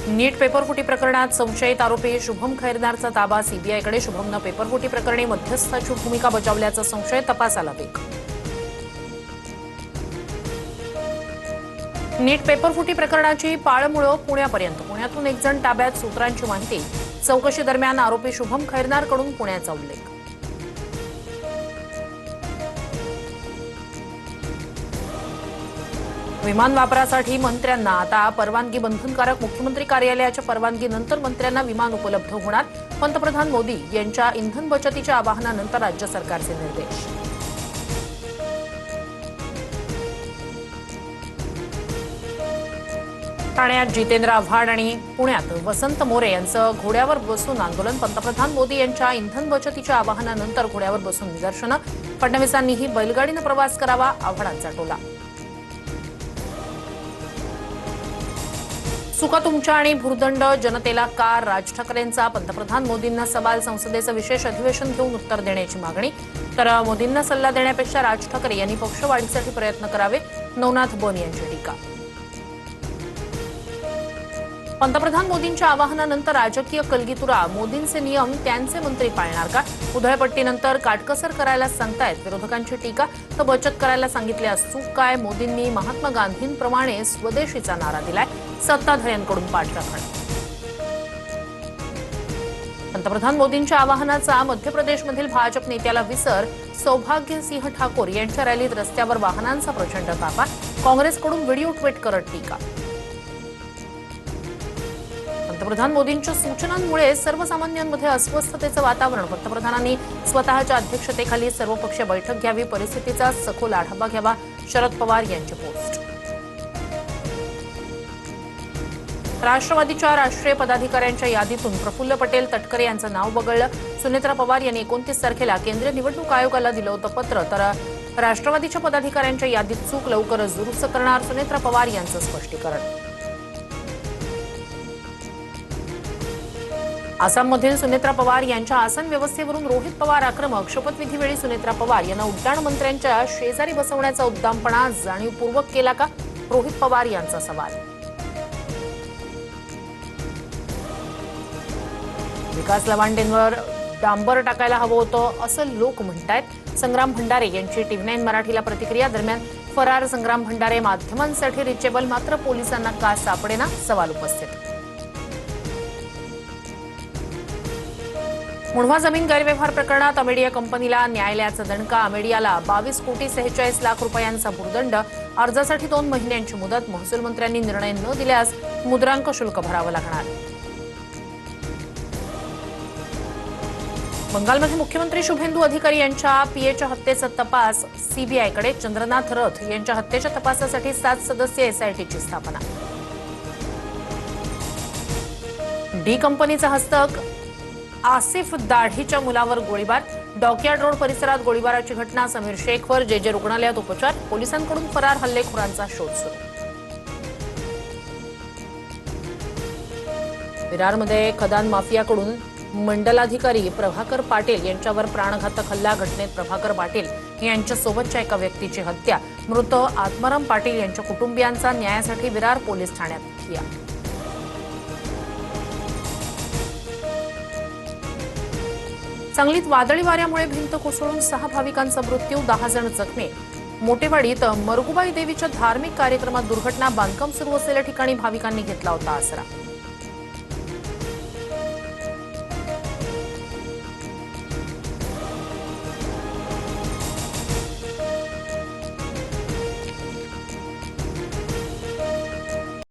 नीट पेपरफुटी प्रकरणात संशयित आरोपी शुभम खैरनारचा ताबा सीबीआयकडे. शुभमनं पेपरफुटी प्रकरणी मध्यस्थाची भूमिका बजावल्याचा संशय तपासाला वेग. नीट पेपरफुटी प्रकरणाची पाळमुळं पुण्यापर्यंत. पुण्यातून एक जण ताब्यात, सूत्रांची माहिती. चौकशी दरम्यान आरोपी शुभम खैरनारकडून पुण्याचा उल्लेख. विमान वापरासाठी मंत्र्यांना आता परवानगी बंधनकारक. मुख्यमंत्री कार्यालयाच्या परवानगीनंतर मंत्र्यांना विमान उपलब्ध होणार. पंतप्रधान मोदी यांच्या इंधन बचतीच्या आवाहनानंतर राज्य सरकारचे निर्देश. ठाण्यात जितेंद्र आव्हाड आणि पुण्यात वसंत मोरे यांचं घोड्यावर बसून आंदोलन. पंतप्रधान मोदी यांच्या इंधन बचतीच्या आवाहनानंतर घोड्यावर बसून निदर्शनं. फडणवीसांनीही बैलगाडीनं प्रवास करावा, आव्हाडांचा टोला. सुका तुमच्या आणि भुर्दंड जनतेला का? राज ठाकरेंचा पंतप्रधान मोदींना सवाल. संसदेचं विशेष अधिवेशन घेऊन उत्तर देण्याची मागणी. तर मोदींना सल्ला देण्यापेक्षा राज ठाकरे यांनी पक्षवाढीसाठी प्रयत्न करावे, नवनाथ बन यांची टीका. पंतप्रधान मोदींच्या आवाहनानंतर राजकीय कलगीतुरा. मोदींचे नियम त्यांचे मंत्री पाळणार का? उधळपट्टीनंतर काटकसर करायला सांगतायत विरोधकांची टीका. तर बचत करायला सांगितल्यास चूक काय? मोदींनी महात्मा गांधींप्रमाणे स्वदेशीचा नारा दिलाय, सत्ताधाऱ्यांकडून पाठराखण. पंतप्रधान मोदींच्या आवाहनाचा मध्य प्रदेशमधील भाजप नेत्याला विसर. सौभाग्यसिंह ठाकूर यांच्या रॅलीत रस्त्यावर वाहनांचा प्रचंड ताफा. काँग्रेसकडून व्हिडिओ ट्विट करत टीका. पंतप्रधान मोदींच्या सूचनांमुळे सर्वसामान्यांमध्ये अस्वस्थतेचं वातावरण. पंतप्रधानांनी स्वतःच्या अध्यक्षतेखाली सर्वपक्षीय बैठक घ्यावी, परिस्थितीचा सखोल आढावा घ्यावा, शरद पवार यांची पोस्ट. राष्ट्रवादीच्या राष्ट्रीय पदाधिकाऱ्यांच्या यादीतून प्रफुल्ल पटेल तटकरे यांचं नाव वगळलं. सुनेत्रा पवार यांनी 29 तारखेला केंद्रीय निवडणूक आयोगाला दिलं होतं पत्र. तर राष्ट्रवादीच्या पदाधिकाऱ्यांच्या यादीत चूक लवकरच दुरुस्त करणार, सुनेत्रा पवार यांचं स्पष्टीकरण. आसाममधील सुनेत्रा पवार यांच्या आसन व्यवस्थेवरून रोहित पवार आक्रमक. शपथविधीवेळी सुनेत्रा पवार यांना उड्डाण मंत्र्यांच्या शेजारी बसवण्याचा उद्दामपणा जाणीवपूर्वक केला का? रोहित पवार यांचा सवाल. विकास लवांडेंवर डांबर टाकायला हवं होतं असं लोक म्हणतायत. संग्राम भंडारे यांची TV9 मराठीला प्रतिक्रिया. दरम्यान फरार संग्राम भंडारे माध्यमांसाठी रिचेबल, मात्र पोलिसांना का सापडेना? सवाल उपस्थित. मुढवा जमीन गैरव्यवहार प्रकरणात अमेडिया कंपनीला न्यायालयाचा दणका. अमेडियाला 22,46,00,000 रुपयांचा भूर्दंड. अर्जासाठी 2 महिन्यांची मुदत. महसूल मंत्र्यांनी निर्णय न दिल्यास मुद्रांक शुल्क भरावं लागणार. बंगालमध्ये मुख्यमंत्री शुभेंदू अधिकारी यांच्या पीएच्या हत्येचा तपास सीबीआयकडे. चंद्रनाथ रथ यांच्या हत्येच्या तपासासाठी 7 सदस्यीय एसआयटीची स्थापना. डी कंपनीचा हस्तक. आसिफ दाढीच्या मुलावर गोळीबार. डॉकयार्ड रोड परिसरात गोळीबाराची घटना. समीर शेखवर जेजे रुग्णालयात उपचार. पोलिसांकडून फरार हल्लेखोरांचा शोध सुरू. विरारमध्ये खदान माफियाकडून मंडलाधिकारी प्रभाकर पाटील यांच्यावर प्राणघातक हल्ला. घटनेत प्रभाकर पाटील यांच्यासोबतच्या एका व्यक्तीची हत्या. मृत आत्माराम पाटील यांच्या कुटुंबियांचा न्यायासाठी विरार पोलीस ठाण्यात ठिय्या. सांगलीत वादळी वाऱ्यामुळे भिंत कोसळून 6 भाविकांचा मृत्यू, 10 जण जखमी. मोटेवाडीत मरगुबाई देवीच्या धार्मिक कार्यक्रमात दुर्घटना. बांधकाम सुरू असलेल्या ठिकाणी भाविकांनी घेतला होता आसरा.